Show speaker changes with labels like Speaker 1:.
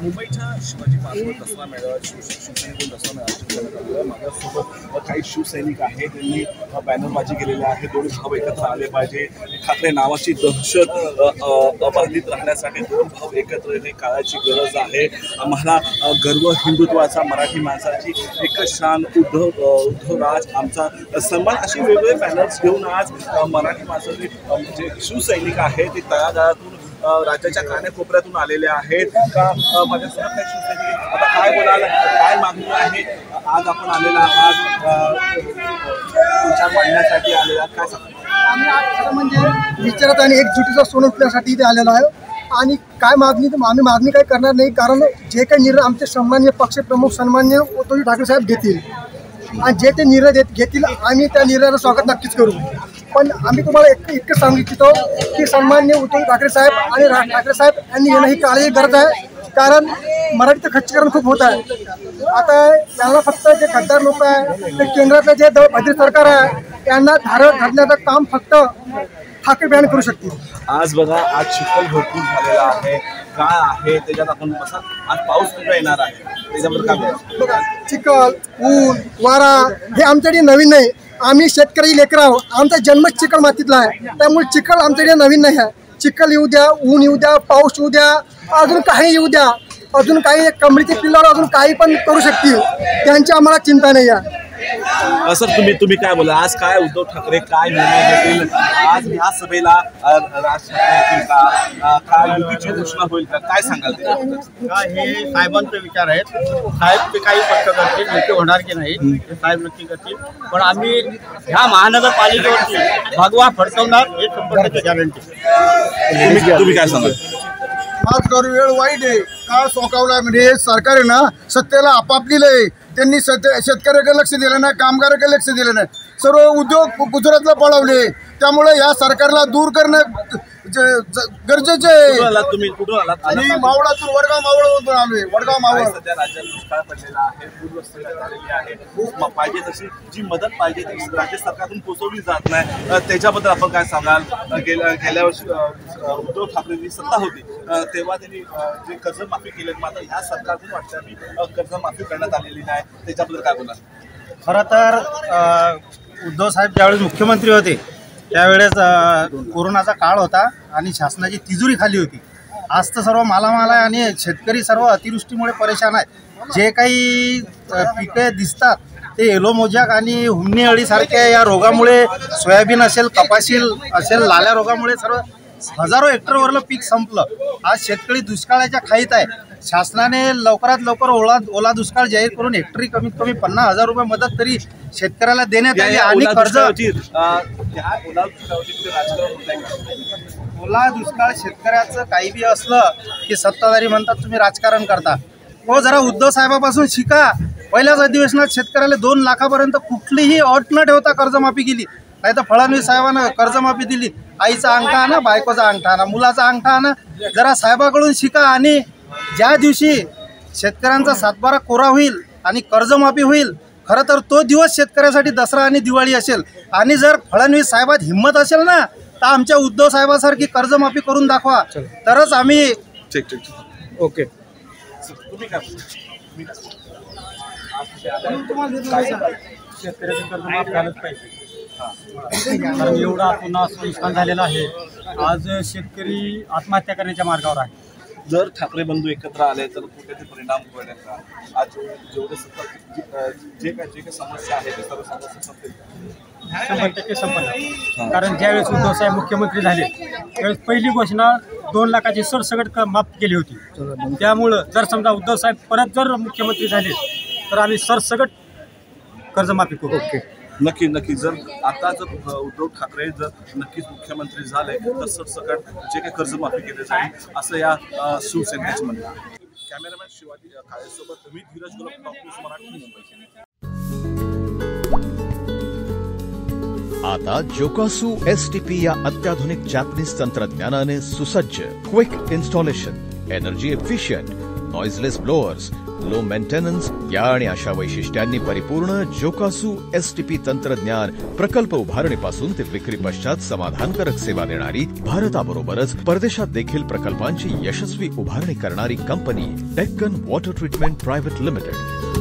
Speaker 1: मुंबईच्या शिवाजी पार्कवर दसरा मेळाव्यात शिवसेनेकडून दसरा मेळावा माझ्यासोबत काही शिवसैनिक आहेत. त्यांनी बॅनरबाजी केलेली आहे. दोन भाव एकत्र आले पाहिजे, ठाकरे नावाची दहशत अबाधित राहण्यासाठी दोन भाव एकत्र येणे काळाची गरज आहे. आम्हाला गर्व हिंदुत्वाचा, मराठी माणसाची एकच शान, उद्धवराज आमचा सन्मान, अशी वेगवेगळे बॅनर्स घेऊन आज मराठी माणसाची जे शिवसैनिक आहेत ते तळागाळातून राज्याच्या कानाकोपऱ्यातून आलेले आहेत. का माझ्यासोबत काही शिवसैनिक, आता काय बोलाल, काय मागणी आहे? आज आपण आलेला आहात, विचार मांडण्यासाठी आलेला, काय सांगा?
Speaker 2: आम्ही आज म्हणजे विचारात आणि एकजुटीचा सोनं उठण्यासाठी इथे आलेलो आहे. आणि काय मागणी, आम्ही मागणी काही करणार नाही, कारण जे काही निर्णय आमचे सन्माननीय पक्षप्रमुख सन्माननीय उद्धव ठाकरे साहेब घेतील आणि जे ते निर्णय घेतील आम्ही त्या निर्णयाचं स्वागत नक्कीच करू. पण आम्ही तुम्हाला इतकं सांगू इच्छितो की सन्माननीय उद्धव ठाकरे साहेब आणि राज ठाकरे साहेब यांनी येणं ही काळजी गरज आहे, कारण मराठीचं खच्चीकरण खूप होत आहे. आता यांना फक्त जे गद्दार लोक आहे, ते केंद्रातलं जे भाजप सरकार आहे यांना धारं धरण्याचं काम फक्त ठाकरे बॅन करू शकतील.
Speaker 1: आज बघा, आज चिखल भरपूर झालेला आहे, काय आहे त्याच्यात आपण बसा. आज पाऊस कुठे येणार आहे त्याच्याबद्दल काय
Speaker 2: बघा, चिखल, ऊन, वारा हे आमच्याकडे नवीन नाही. आम्ही शेतकरी लेकर आहोत, आमचा जन्मच चिखल मातीतला आहे, त्यामुळे चिखल आमच्याकडे नवीन नाही आहे. चिखल येऊ द्या, ऊन येऊ द्या, पाऊस येऊ द्या, अजून काही येऊ द्या, अजून काही कमळीचे पिल्लावर अजून काही पण करू शकतील, त्यांची आम्हाला चिंता नाही आहे.
Speaker 1: सर, तुम्ही काय बोला, आज काय उद्धव ठाकरे काय निर्णय घेतील? आज ह्या सभेला राज ठाकरे येतील का? काय युतीची घोषणा होईल का? काय सांगाल?
Speaker 3: हे साहेबांचे विचार आहेत. साहेब ते काही पक्ष करतील, युती होणार की नाही हे साहेब नक्की करतील. पण आम्ही ह्या महानगरपालिकेवरती भगवा फडकवणार हे 100% गॅरंटी.
Speaker 1: तुम्ही काय सांगाल?
Speaker 4: माफ करू, वेळ वाईट आहे, काळ सोकावला. म्हणजे सरकार आहे ना सत्तेला आपापलेलं आहे. त्यांनी शेतकऱ्याकडे लक्ष दिलं नाही, कामगाराकडे लक्ष दिलं नाही, सर्व उद्योग गुजरातला पळवले. त्यामुळे या सरकारला दूर करणं गरजेचे आहे.
Speaker 1: तुम्ही कुठून आलात?
Speaker 4: आणि मावळातून वडगाव मावळातून आलोय. वडगाव मावळ
Speaker 1: सध्या राज्यात दुष्काळ पडलेला आहे, पूरग्रस्त झालेली आहे. पाहिजे तशी जी मदत पाहिजे ती राज्य सरकारकडून पोहोचवली जात नाही. त्याच्याबद्दल आपण काय सांगाल? गेल्या वर्षी उद्धव ठाकरेंची सत्ता होती तेव्हा त्यांनी जे कर्जमाफी केली, मात्र ह्या सरकारतून वाटतं की कर्जमाफी करण्यात आलेली नाही. त्याच्याबद्दल काय बोलाल?
Speaker 3: खरं तर उद्धव साहेब ज्यावेळेस मुख्यमंत्री होते त्यावेळेस कोरोनाचा काळ होता आणि शासनाची तिजोरी खाली होती. आज तर सर्व मालामाल आहे आणि शेतकरी सर्व अतिवृष्टीमुळे परेशान आहेत. जे काही पिके दिसतात ते येलो मोजॅक आणि हुमणी अळीसारख्या या रोगामुळे, सोयाबीन असेल, कपाशी असेल, लाल्या रोगामुळे सर्व हजारो हेक्टरवरलं पीक संपलं. आज शेतकरी दुष्काळाच्या खाईत आहे. शासनाने लवकरात लवकर ओला दुष्काळ जाहीर करून हेक्टरी कमीत कमी 50,000 रुपये मदत तरी शेतकऱ्याला देण्यात आली. आणि कर्ज ओला दुष्काळ शेतकऱ्याचं काही बी असलं की सत्ताधारी म्हणतात तुम्ही राजकारण करता. हो, जरा उद्धव साहेबापासून शिका. पहिल्याच अधिवेशनात शेतकऱ्याला 2 लाखापर्यंत कुठलीही अट न ठेवता कर्जमाफी केली. नाही तर फडणवीस साहेबांना कर्जमाफी दिली. आईचा अंगठा आणा, बायकोचा अंगठा आणा, मुलाचा अंगठा आणा. जरा साहेबाकडून शिका. आणि ज्या दिवशी शेतकऱ्यांचा सातबारा कोरा होईल आणि कर्जमाफी होईल, खरं तर तो दिवस शेतकऱ्यासाठी दसरा आणि दिवाळी असेल. आणि जर फडणवीस साहेबात हिंमत असेल ना तर आमच्या उद्धव साहेबासारखी कर्जमाफी करून दाखवा, तरच आम्ही
Speaker 1: ओके.
Speaker 5: शेतकऱ्याचं कर्ज माफ झालंच पाहिजे, कारण एवढा पुन्हा नुकसान झालेलं आहे. आज शेतकरी आत्महत्या करण्याच्या मार्गावर आहे.
Speaker 1: जर ठाकरे बंधू एकत्र आले तर कुठे ते परिणाम होईल का? आज जेवढे जे काही समस्या आहे ते सर्व समस्या संपतील?
Speaker 5: 100% संपन्न. कारण ज्यावेळेस उद्धव साहेब मुख्यमंत्री झाले त्यावेळेस पहिली घोषणा 2 लाखाची सरसकट माफ केली होती. त्यामुळं जर समजा उद्धव साहेब परत जर मुख्यमंत्री झाले तर आम्ही सरसकट कर्जमाफी करू.
Speaker 1: ओके, नक्की. जर आता जर उद्धव ठाकरे जर नक्कीच मुख्यमंत्री झाले तर सरसकट जे काही कर्जमाफी केली जाईल असं या शिवसेनेचे म्हणणं आहे. कॅमेरामॅन शिवाजी काळेसोबत मी धीरज गुलाब, टॉप न्यूज मराठी, मुंबई.
Speaker 6: आता जोकासू STP या अत्याधुनिक जॅपनीज तंत्रज्ञानाने सुसज्ज, quick installation, energy efficient, noiseless blowers, low maintenance या आणि अशा वैशिष्ट्यांनी परिपूर्ण जोकासू STP तंत्रज्ञान प्रकल्प उभारणीपासून ते विक्री पश्चात समाधानकारक सेवा देणारी, भारताबरोबरच परदेशात देखील प्रकल्पांची यशस्वी उभारणी करणारी company Deccan water treatment private limited.